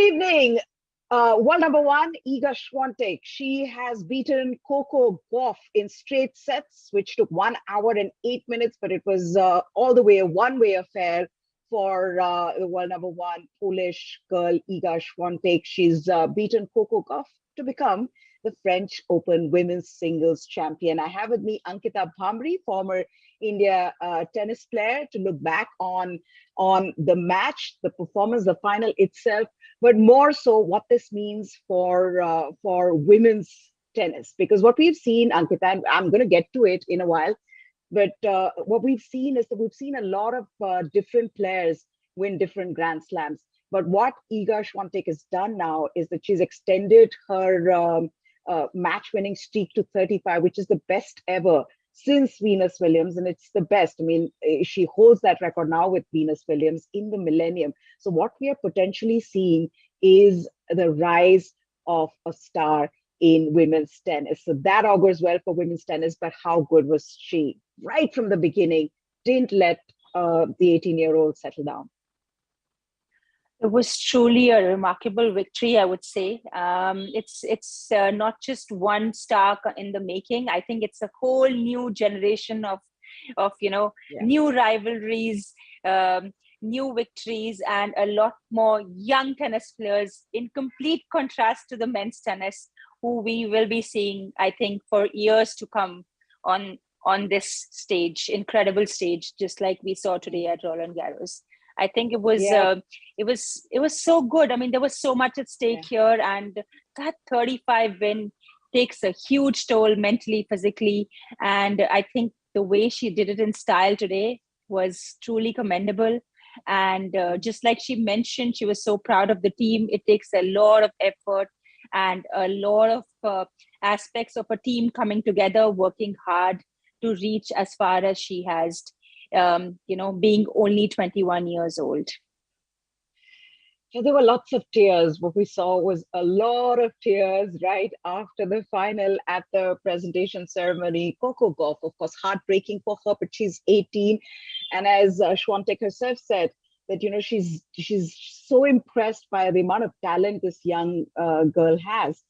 evening. World number one, Iga Swiatek. She has beaten Coco Gauff in straight sets, which took 1 hour and 8 minutes, but it was all the way a one-way affair for the world number one Polish girl, Iga Swiatek. She's beaten Coco Gauff to become the French Open women's singles champion. I have with me Ankita Bhamri, former India tennis player, to look back on the match, the performance, the final itself, but more so what this means for women's tennis. Because what we've seen, Ankita, and I'm going to get to it in a while, but what we've seen is that we've seen a lot of different players win different Grand Slams. But what Iga Swiatek has done now is that she's extended her match-winning streak to 35, which is the best ever since Venus Williams, and it's the best. I mean, she holds that record now with Venus Williams in the millennium. So what we are potentially seeing is the rise of a star in women's tennis. So that augurs well for women's tennis, but how good was she? Right from the beginning, didn't let the 18-year-old settle down. It was truly a remarkable victory, I would say. It's not just one star in the making. I think it's a whole new generation of new rivalries, new victories, and a lot more young tennis players, in complete contrast to the men's tennis, who we will be seeing, I think, for years to come on this stage, incredible stage, just like we saw today at Roland-Garros. I think it was so good. I mean, there was so much at stake here, and that 35 win takes a huge toll mentally, physically, and I think the way she did it in style today was truly commendable. And just like she mentioned, she was so proud of the team. It takes a lot of effort and a lot of aspects of a team coming together, working hard to reach as far as she has. Being only 21 years old. So there were lots of tears. What we saw was a lot of tears right after the final at the presentation ceremony. Coco Gauff, of course, heartbreaking for her, but she's 18. And as Swiatek herself said, that, she's so impressed by the amount of talent this young girl has.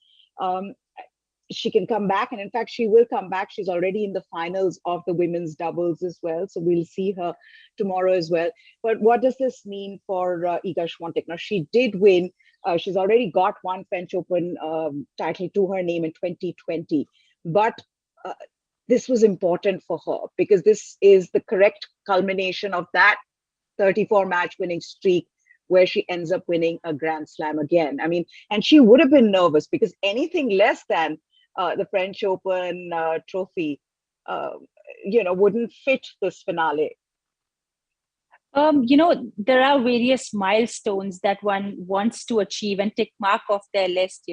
She can come back, and in fact she will come back. She's already in the finals of the women's doubles as well, so we'll see her tomorrow as well. But what does this mean for Iga Swiatek? Now, she did win. She's already got one French Open title to her name in 2020, but this was important for her because this is the correct culmination of that 34 match winning streak, where she ends up winning a Grand Slam again. I mean, and she would have been nervous because anything less than the French Open trophy, wouldn't fit this finale. There are various milestones that one wants to achieve and tick mark off their list,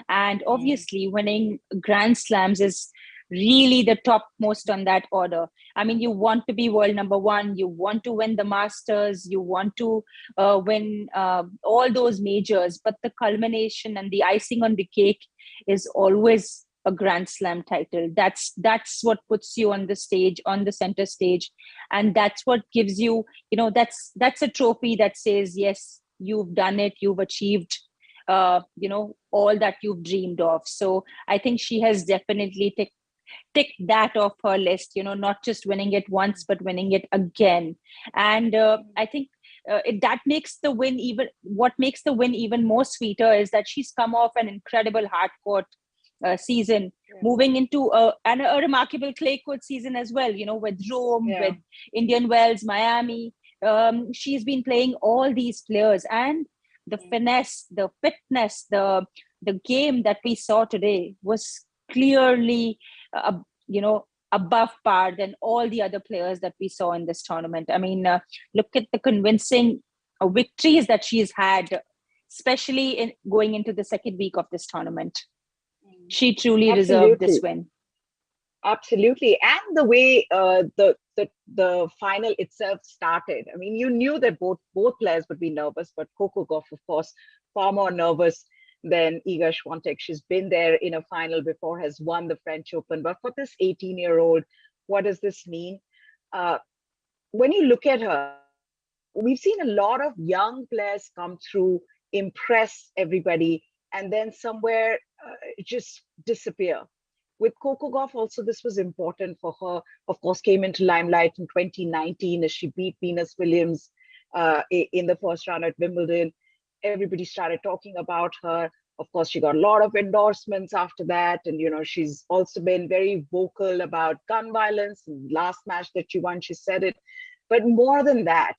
and obviously winning Grand Slams is really the topmost on that order. I mean, you want to be world number one, you want to win the Masters, you want to win all those majors, but the culmination and the icing on the cake is always a Grand Slam title. That's what puts you on the stage, on the center stage, and that's what gives you, that's a trophy that says, yes, you've done it, you've achieved all that you've dreamed of. So I think she has definitely tick that off her list, not just winning it once, but winning it again. And I think that makes the win what makes the win even more sweeter is that she's come off an incredible hard court season, moving into a remarkable clay court season as well, with Rome, with Indian Wells, Miami. She's been playing all these players, and the finesse, the fitness, the game that we saw today was clearly above par than all the other players that we saw in this tournament. I mean, look at the convincing victories that she's had, especially in going into the second week of this tournament. She truly deserved this win. Absolutely. And the way the final itself started. I mean, you knew that both players would be nervous, but Coco Gauff, of course, far more nervous than Iga Swiatek. She's been there in a final before, has won the French Open. But for this 18-year-old, what does this mean? When you look at her, we've seen a lot of young players come through impress everybody, and then somewhere just disappear. With Coco Gauff, also, this was important for her. Of course, came into limelight in 2019 as she beat Venus Williams in the first round at Wimbledon. Everybody started talking about her. Of course, she got a lot of endorsements after that. And, she's also been very vocal about gun violence. And last match that she won, she said it. But more than that,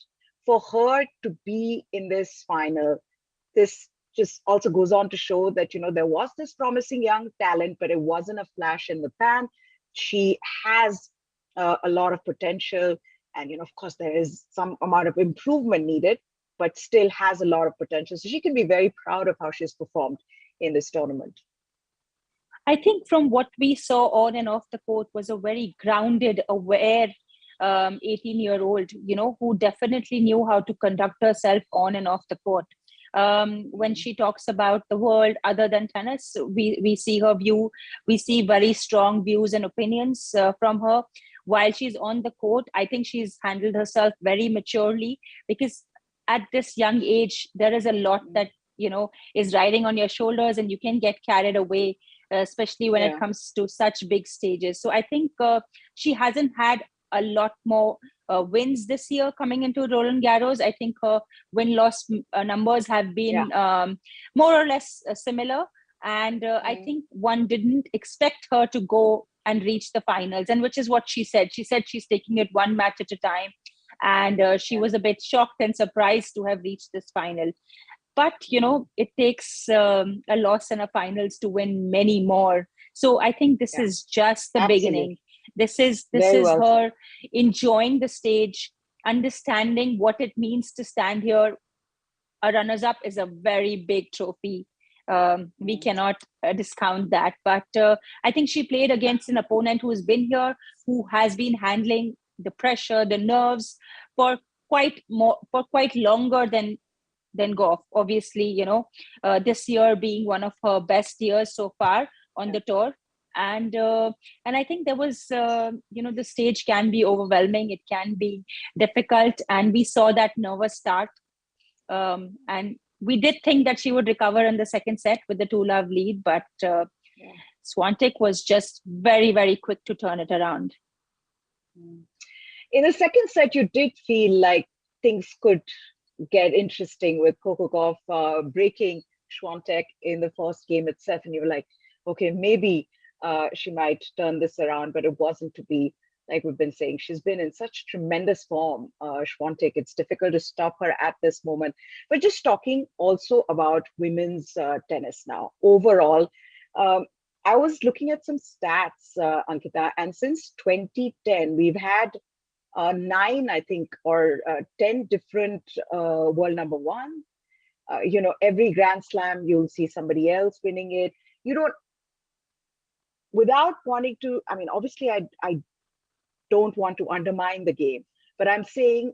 for her to be in this final, this just also goes on to show that, there was this promising young talent, but it wasn't a flash in the pan. She has a lot of potential. And, of course, there is some amount of improvement needed, but still has a lot of potential. So she can be very proud of how she's performed in this tournament. I think from what we saw on and off the court was a very grounded, aware 18-year-old, who definitely knew how to conduct herself on and off the court. When she talks about the world other than tennis, we see her view, we see very strong views and opinions from her. While she's on the court, I think she's handled herself very maturely, because at this young age, there is a lot that, is riding on your shoulders, and you can get carried away, especially when it comes to such big stages. So I think she hasn't had a lot more wins this year coming into Roland-Garros. I think her win-loss numbers have been more or less similar. And I think one didn't expect her to go and reach the finals, and which is what she said. She said she's taking it one match at a time. And she was a bit shocked and surprised to have reached this final. But, it takes a loss and a finals to win many more. So I think this is just the beginning. This is her enjoying the stage, understanding what it means to stand here. A runners-up is a very big trophy. We cannot discount that. But I think she played against an opponent who has been here, who has been handling the pressure, the nerves for quite longer than Gauff. Obviously, this year being one of her best years so far on the tour. And I think there was, the stage can be overwhelming. It can be difficult. And we saw that nervous start. And we did think that she would recover in the second set with the 2-love lead. But Swiatek was just very, very quick to turn it around. In the second set, you did feel like things could get interesting with Coco Gauff breaking Swiatek in the first game itself. And you were like, okay, maybe she might turn this around, but it wasn't to be. Like we've been saying, she's been in such tremendous form, Swiatek. It's difficult to stop her at this moment. But just talking also about women's tennis now, overall, I was looking at some stats, Ankita, and since 2010, we've had 9, I think, or 10 different world number one. Every Grand Slam, you'll see somebody else winning it. Without wanting to, obviously, I don't want to undermine the game, but I'm saying,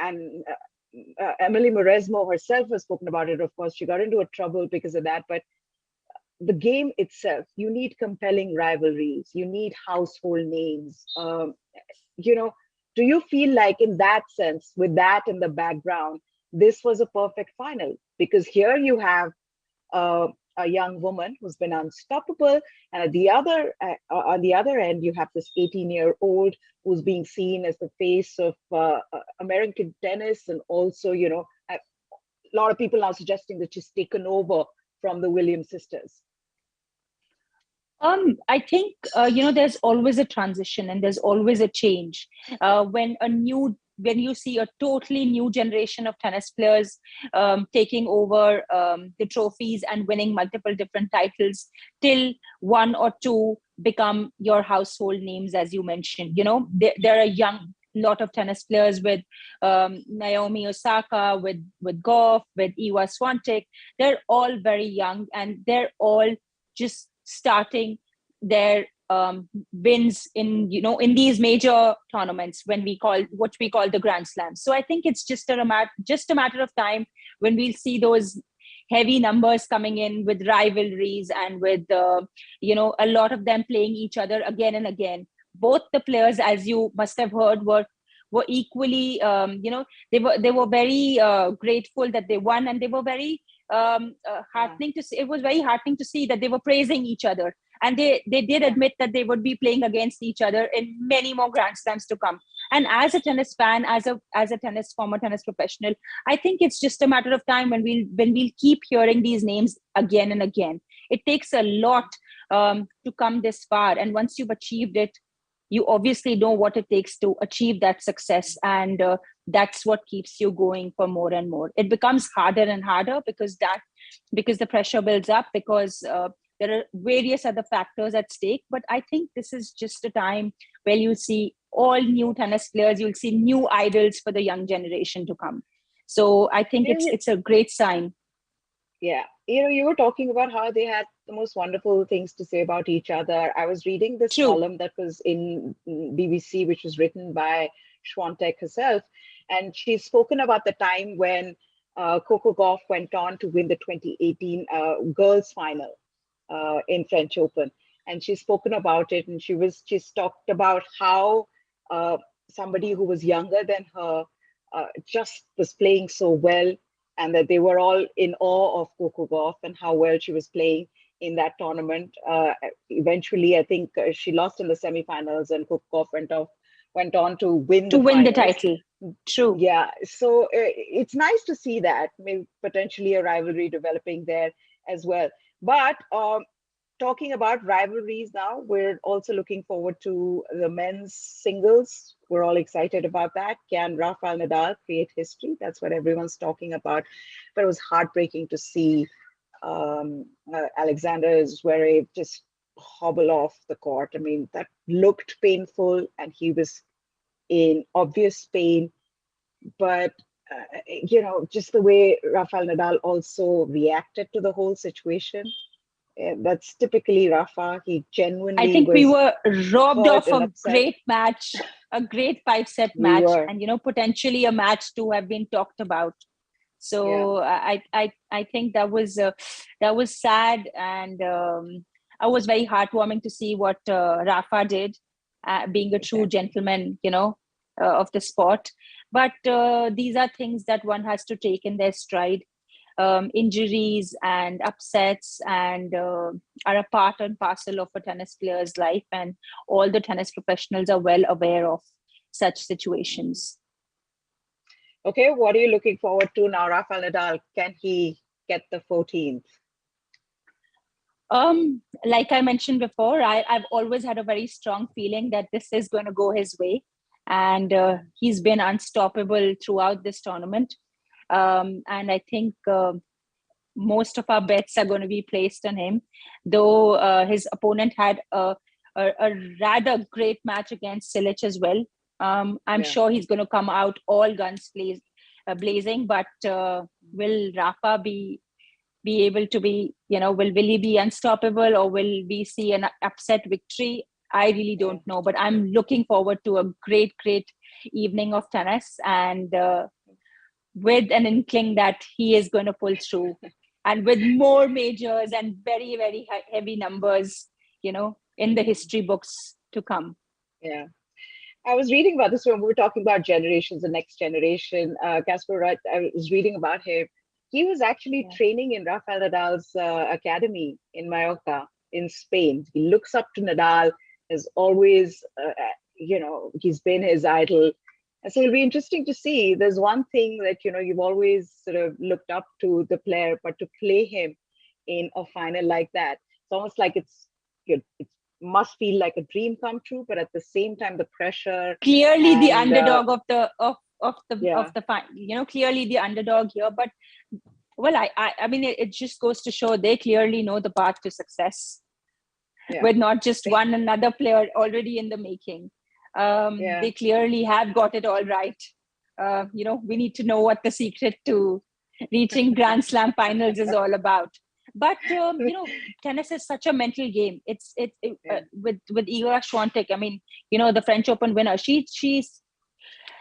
and Emily Mauresmo herself has spoken about it. Of course, she got into a trouble because of that, but the game itself, you need compelling rivalries, you need household names. Do you feel like in that sense, with that in the background, this was a perfect final? Because here you have a young woman who's been unstoppable, and at the other on the other end, you have this 18-year-old who's being seen as the face of American tennis, and also, a lot of people are suggesting that she's taken over from the Williams sisters. I think, there's always a transition and there's always a change. When you see a totally new generation of tennis players taking over the trophies and winning multiple different titles, till 1 or 2 become your household names, as you mentioned. There are young lot of tennis players with Naomi Osaka, with Gauff, with Iga Swiatek. They're all very young, and they're all just starting their wins in these major tournaments, what we call the Grand Slams. So I think it's just a matter of time when we'll see those heavy numbers coming in with rivalries and with a lot of them playing each other again and again. Both the players, as you must have heard, were equally they were very grateful that they won, and they were very heartening to see. It was very heartening to see that they were praising each other, and they did admit that they would be playing against each other in many more Grand Slams to come. And as a tennis fan, as a former tennis professional, I think it's just a matter of time when we'll keep hearing these names again and again. It takes a lot to come this far, and once you've achieved it, you obviously know what it takes to achieve that success, and that's what keeps you going for more and more. It becomes harder and harder because the pressure builds up, because there are various other factors at stake. But I think this is just a time where you see all new tennis players. You'll see new idols for the young generation to come. So I think it's a great sign. Yeah. You were talking about how they had the most wonderful things to say about each other. I was reading this column that was in BBC, which was written by Swiatek herself. And she's spoken about the time when Coco Gauff went on to win the 2018 girls final in French Open. And she's spoken about it, and she's talked about how somebody who was younger than her just was playing so well, and that they were all in awe of Coco Gauff and how well she was playing in that tournament. Eventually, I think she lost in the semifinals, and Coco Gauff went on to win the title. True. Yeah. So it's nice to see that, maybe potentially a rivalry developing there as well. But talking about rivalries now, we're also looking forward to the men's singles. We're all excited about that. Can Rafael Nadal create history? That's what everyone's talking about. But it was heartbreaking to see Alexander Zverev just hobble off the court. I mean, that looked painful, and he was in obvious pain. But just the way Rafael Nadal also reacted to the whole situation, that's typically Rafa. He genuinely, I think we were robbed of a great match, a great 5-set match, and potentially a match to have been talked about. So I think that was sad, and I was very heartwarming to see what Rafa did, being a true gentleman, of the sport. But these are things that one has to take in their stride. Injuries and upsets and are a part and parcel of a tennis player's life, and all the tennis professionals are well aware of such situations. Okay, what are you looking forward to now, Rafael Nadal? Can he get the 14th? Like I mentioned before, I've always had a very strong feeling that this is going to go his way, and he's been unstoppable throughout this tournament. And I think most of our bets are going to be placed on him, though his opponent had a rather great match against Cilic as well. I'm sure he's going to come out all guns blazing, but will Rafa be able to be, will he be unstoppable, or will we see an upset victory? I really don't know, but I'm looking forward to a great evening of tennis, and with an inkling that he is going to pull through, and with more majors and very, very heavy numbers, in the history books to come. Yeah. I was reading about this when we were talking about generations, the next generation. Casper, I was reading about him. He was actually training in Rafael Nadal's academy in Mallorca, in Spain. He looks up to Nadal, has always, he's been his idol. And so it'll be interesting to see. There's one thing that, you've always sort of looked up to the player, but to play him in a final like that, it's almost like it must feel like a dream come true, but at the same time, the pressure. Clearly the underdog of the final, clearly the underdog here. But, well, I mean, it just goes to show they clearly know the path to success, with not just one another player already in the making. They clearly have got it all right. We need to know what the secret to reaching Grand Slam finals is all about. But tennis is such a mental game. It's with Iga Swiatek. I mean, the French Open winner. She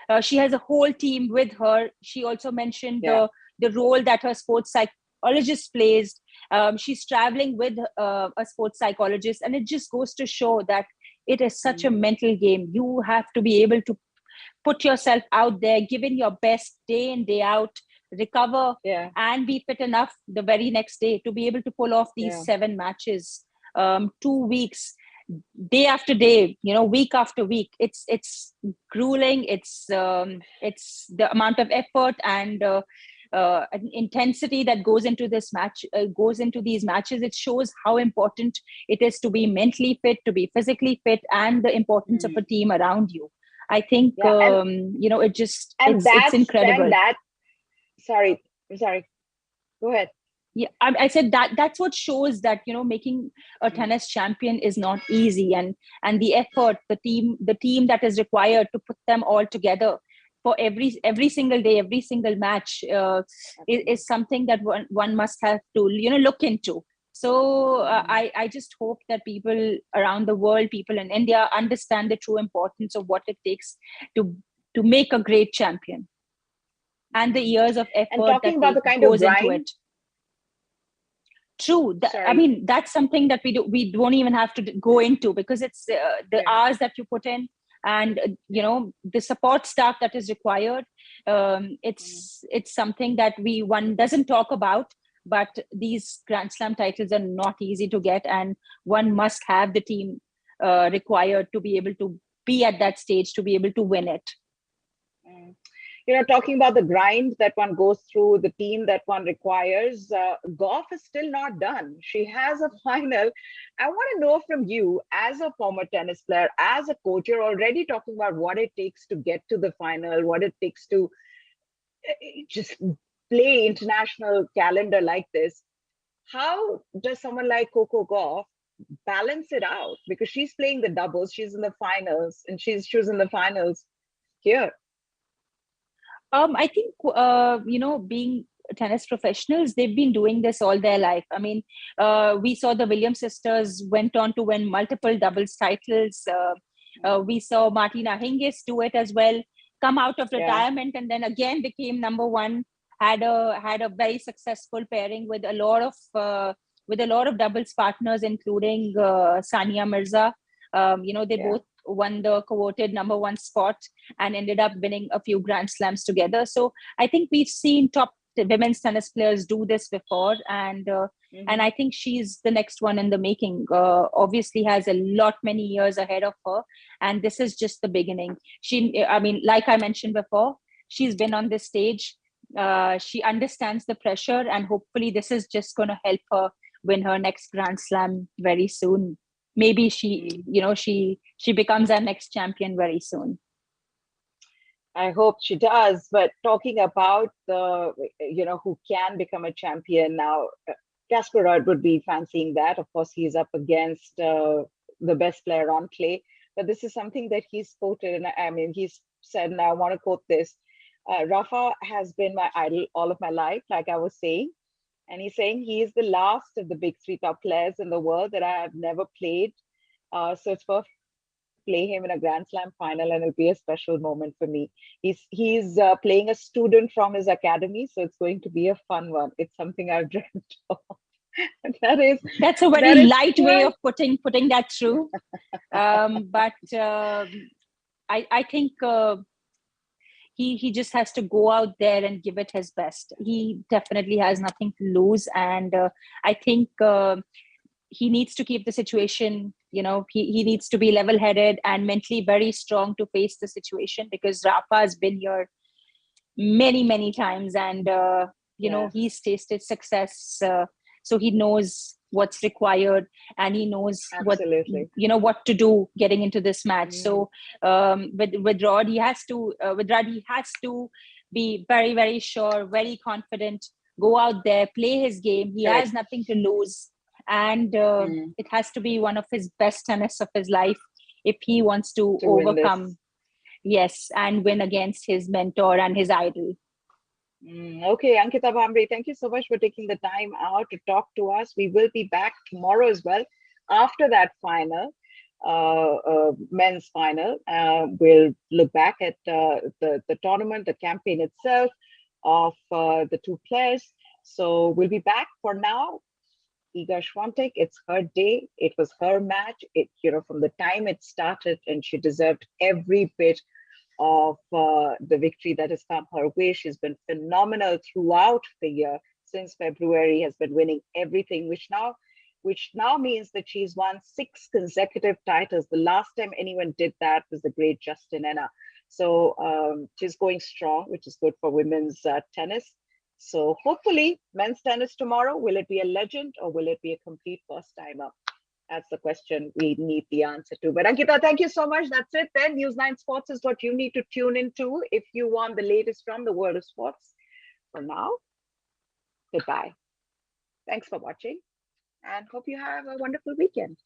has a whole team with her. She also mentioned the role that her sports psychologist plays. She's traveling with a sports psychologist, and it just goes to show that it is such a mental game. You have to be able to put yourself out there, giving your best day in, day out, recover, Yeah. and be fit enough the very next day to be able to pull off these Yeah. 7 matches, 2 weeks, day after day, week after week. It's grueling. It's the amount of effort and intensity that goes into these matches. It shows how important it is to be mentally fit, to be physically fit, and the importance of a Mm. team around you. I think Yeah. And it's that's then incredible. that. Sorry. I'm sorry. Go ahead. Yeah, I said that's what shows that making a Mm. tennis champion is not easy, and the effort, the team that is required to put them all together for every single day, every single match, is something that one must have to look into. So Mm. I just hope that people around the world, people in India, understand the true importance of what it takes to to make a great champion, and the Mm. years of And effort talking that about the kind of goes into grind. it. True. I Sorry. mean, that's something that we don't even have to go into, because it's the Yeah. hours that you put in, and Yeah. the support staff that is required. Mm. It's something that one doesn't talk about, but these Grand Slam titles are not easy to get, and one must have the team required to be able to be at that stage, to be able to win it. Mm. Talking about the grind that one goes through, the team that one requires, Goff is still not done. She has a final. I want to know from you, as a former tennis player, as a coach, you're already talking about what it takes to get to the final, what it takes to just play international calendar like this. How does someone like Coco Gauff balance it out? Because she's playing the doubles, she's in the finals, and she was in the finals here. I think being tennis professionals, they've been doing this all their life. I mean, we saw the Williams sisters went on to win multiple doubles titles. We saw Martina Hingis do it as well, come out of Yeah. retirement and then again became number one. Had a very successful pairing with a lot of doubles partners, including Sania Mirza. They Yeah. both won the coveted number one spot and ended up winning a few Grand Slams together. So I think we've seen top women's tennis players do this before, and Hmm. I think she's the next one in the making. Obviously, has a lot many years ahead of her, and this is just the beginning. I mean, like I mentioned before, she's been on this stage. She understands the pressure, and hopefully, this is just going to help her win her next Grand Slam very soon. Maybe she becomes our next champion very soon. I hope she does. But talking about who can become a champion now, Casper Ruud would be fancying that. Of course, he's up against the best player on clay. But this is something that he's quoted, and I mean, he's said, and I want to quote this. Rafa has been my idol all of my life, like I was saying. And he's saying he is the last of the big three top players in the world that I have never played. So it's perfect to play him in a Grand Slam final, and it'll be a special moment for me. He's playing a student from his academy, so it's going to be a fun one. It's something I've dreamt of. that is That's a very that is light way quite. of putting that through. But I think he just has to go out there and give it his best. He definitely has nothing to lose, and I think he needs to keep the situation. He needs to be level-headed and mentally very strong to face the situation, because Rafa has been here many times, and Yeah, he's tasted success, so he knows what's required, and he knows absolutely. what to do getting into this match. Mm, So with Rod he has to be very sure, very confident, go out there, play his game. He correct. has nothing to lose, and Mm, it has to be one of his best tennis of his life if he wants to to win this. overcome. Yes, and win against his mentor and his idol. Okay, Ankita Bhambre, thank you so much for taking the time out to talk to us. We will be back tomorrow as well after that final, men's final. We'll look back at the tournament, the campaign itself of the two players. So we'll be back. For now, Iga Swiatek, it's her day. It was her match. From the time it started, and she deserved every bit of the victory that has come her way. She's been phenomenal throughout the year. Since February, has been winning everything, which now means that she's won 6 consecutive titles. The last time anyone did that was the great Justin Enna. So she's going strong, which is good for women's tennis. So hopefully, men's tennis tomorrow, will it be a legend or will it be a complete first timer? That's the question we need the answer to. But Ankita, thank you so much. That's it then. News 9 Sports is what you need to tune into if you want the latest from the world of sports. For now, goodbye. Thanks for watching and hope you have a wonderful weekend.